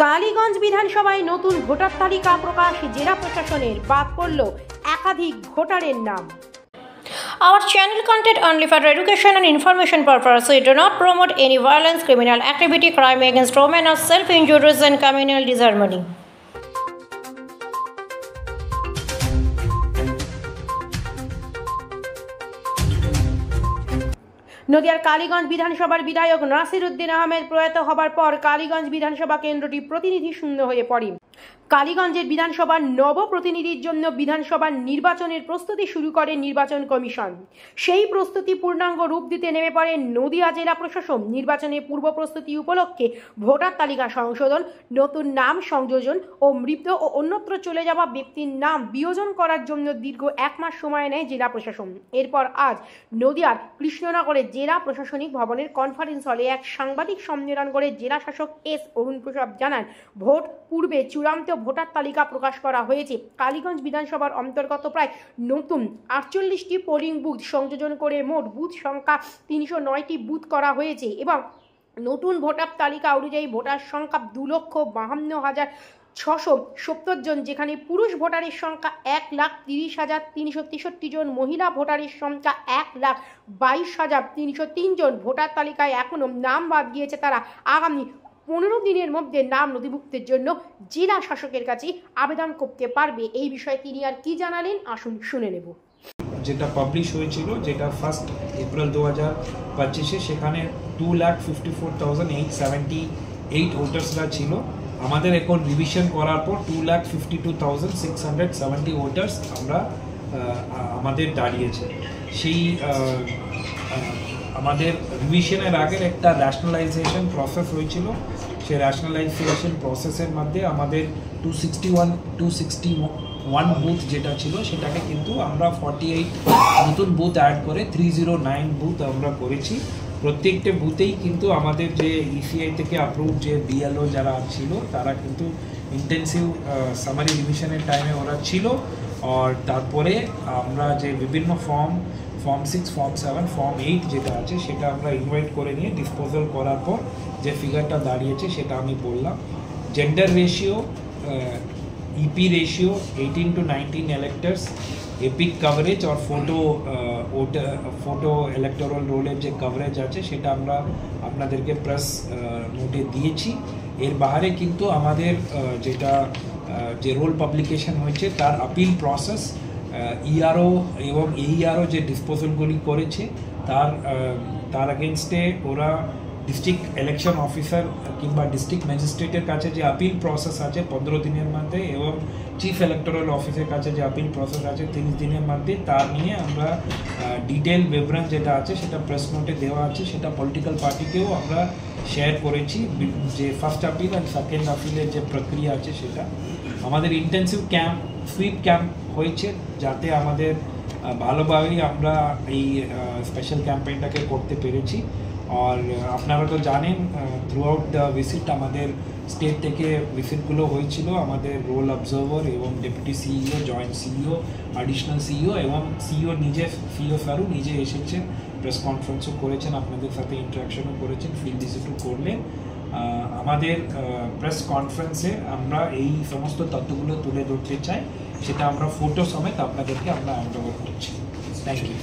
কালীগঞ্জ বিধানসভায় নতুন ভোটার তালিকা প্রকাশ, জেলা প্রশাসনের বাদ পড়ল একাধিক ভোটারের নাম। Our channel content only for education and information purpose. We do not promote any violence, criminal activity, crime against women, or self-injuries and communal disharmony. নদিয়ার কালীগঞ্জ বিধানসভার বিধায়ক নাসির উদ্দিন আহমেদ প্রয়াত হবার পর কালীগঞ্জ বিধানসভা কেন্দ্রটি প্রতিনিধি শূন্য হয়ে পড়ে। কালীগঞ্জের বিধানসভার নবপ্রতিনিধির জন্য বিধানসভার নির্বাচনের প্রস্তুতি শুরু করে নির্বাচন কমিশন। সেই প্রস্তুতি পূর্ণাঙ্গ রূপ দিতে নেমে পড়ে নদিয়া জেলা প্রশাসন। নির্বাচনের পূর্ব প্রস্তুতি উপলক্ষে ভোটার তালিকা সংশোধন, নতুন নাম সংযোজন ও মৃত ও অন্যত্র চলে যাওয়া ব্যক্তির নাম বিয়োজন করার জন্য দীর্ঘ 1 মাস সময় নেয় জেলা প্রশাসন। এরপর আজ নদিয়ার কৃষ্ণনগরের জেলা প্রশাসনিক ভবনের কনফারেন্স হলে এক সাংবাদিক সম্মেলন করে জেলা শাসক এস অরুণ প্রসাদ জানান, ভোট পূর্বে চূড়ান্ত ভোটার তালিকা প্রকাশ করা হয়েছে। কালীগঞ্জ বিধানসভার অন্তর্গত প্রায় নতুন 48টি পোলিং বুথ সংযোজন করে মোট বুথ সংখ্যা 309টি বুথ করা হয়েছে এবং নতুন ভোটার তালিকা অনুযায়ী ভোটার সংখ্যা 2,52,670 জন, যেখানে পুরুষ ভোটারের সংখ্যা 1,30,363 জন, মহিলা ভোটারের সংখ্যা 1,22,303 জন। ভোটার তালিকায় এখনও নাম বাদ গিয়েছে তারা আগামী 15 দিনের মধ্যে নাম নথিভুক্তের জন্য জেলা শাসকের কাছে আবেদন করতে পারবে। এই বিষয়ে তিনি আর কি জানালেন, আসুন শুনে নেব। যেটা পাবলিশ হয়েছিল, যেটা 1 এপ্রিল 2025 সেখানে 2,54,878 ভোটার্সরা ছিল। আমাদের এখন রিভিশন করার পর 2,52,670 ভোটার্স আমাদের দাঁড়িয়েছে। সেই আমাদের রিভিশনের আগের একটা র্যাশনালাইজেশন প্রসেস হয়েছিল। সেই র্যাশনালাইজেশন প্রসেসের মধ্যে আমাদের 261 বুথ যেটা ছিল সেটাকে কিন্তু আমরা 48 নতুন বুথ অ্যাড করে 309 বুথ আমরা করেছি। প্রত্যেকটা বুথেই কিন্তু আমাদের যে ইসিআই থেকে অ্যাপ্রুভ যে বিএলও যারা ছিল তারা কিন্তু ইন্টেন্সিভ সামারি রিভিশনের টাইমে ওরা ছিল। আর তারপরে আমরা যে বিভিন্ন ফর্ম 6, ফর্ম 7, ফর্ম 8 যেটা আছে সেটা আমরা ইনভাইট করে নিয়ে ডিসপোজাল করার পর যে ফিগারটা দাঁড়িয়েছে সেটা আমি বললাম। Gender ratio, EP ratio 18 to 19 electors, EPIC coverage আর ফটো ইলেকটোরাল রোলের যে কভারেজ আছে সেটা আমরা আপনাদেরকে প্রেস নোটে দিয়েছি। এর বাইরে কিন্তু আমাদের যেটা যে রোল পাবলিকেশন হয়েছে তার আপিল প্রসেস, ইআরও এবং এইআরও যে ডিসপোজালগুলি করেছে তার এগেনস্টে ওরা ডিস্ট্রিক্ট ইলেকশন অফিসার কিংবা ডিস্ট্রিক্ট ম্যাজিস্ট্রেটের কাছে যে আপিল প্রসেস আছে 15 দিনের মধ্যে এবং চিফ ইলেকটোরাল অফিসের কাছে যে আপিল প্রসেস আছে 30 দিনের মধ্যে, তার নিয়ে আমরা ডিটেল বিবরণ যেটা আছে সেটা প্রেস নোটে দেওয়া আছে। সেটা পলিটিক্যাল পার্টিকেও আমরা শেয়ার করেছি। যে ফার্স্ট আপিল আর সেকেন্ড আপিলের যে প্রক্রিয়া আছে সেটা আমাদের ইন্টেন্সিভ সুইপ ক্যাম্প হয়েছে, যাতে আমাদের ভালোভাবেই আমরা এই স্পেশাল ক্যাম্পেইনটাকে করতে পেরেছি। আর আপনারা তো জানেন থ্রু আউট দ্য ভিজিট আমাদের স্টেট থেকে ভিজিটগুলো হয়েছিল। আমাদের রোল অবজারভার এবং deputy CEO, joint CEO, additional CEO এবং সিইও নিজে, সিইও স্যারও নিজে এসেছেন, প্রেস কনফারেন্সও করেছেন, আপনাদের সাথে ইন্টারাকশনও করেছেন, ফিল্ড ভিজিটও করলেন। আমাদের প্রেস কনফারেন্সে আমরা এই সমস্ত তথ্যগুলো তুলে ধরতে চাই, সেটা আমরা ফটো সমেত আপনাদেরকে আমরা হ্যান্ড ওভার করছি। Thank you.